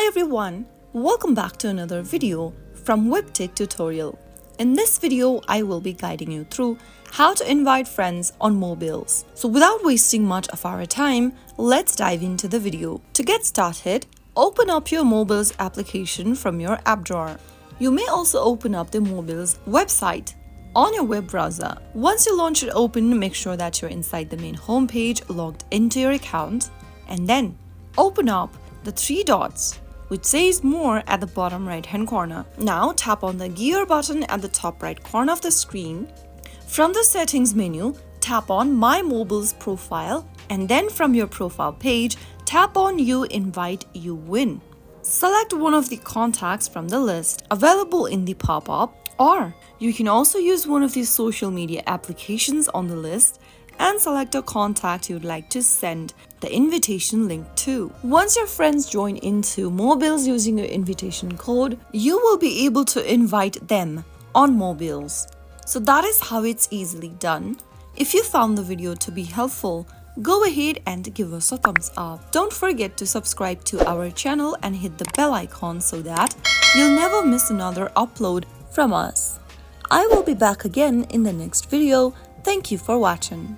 Hi everyone, welcome back to another video from Webtech Tutorial. In this video, I will be guiding you through how to invite friends on Mobills. So without wasting much of our time, let's dive into the video. To get started, open up your Mobills application from your app drawer. You may also open up the Mobills website on your web browser. Once you launch it open, make sure that you're inside the main homepage logged into your account, and then open up the three dots which says more at the bottom right hand corner. Now tap on the gear button at the top right corner of the screen. From the settings menu, tap on My Mobills profile, and then from your profile page, tap on You Invite You Win. Select one of the contacts from the list available in the pop-up, or you can also use one of the social media applications on the list and select a contact you'd like to send the invitation link to. Once your friends join into Mobills using your invitation code, you will be able to invite them on Mobills. So that is how it's easily done. If you found the video to be helpful, go ahead and give us a thumbs up. Don't forget to subscribe to our channel and hit the bell icon so that you'll never miss another upload from us. I will be back again in the next video. Thank you for watching.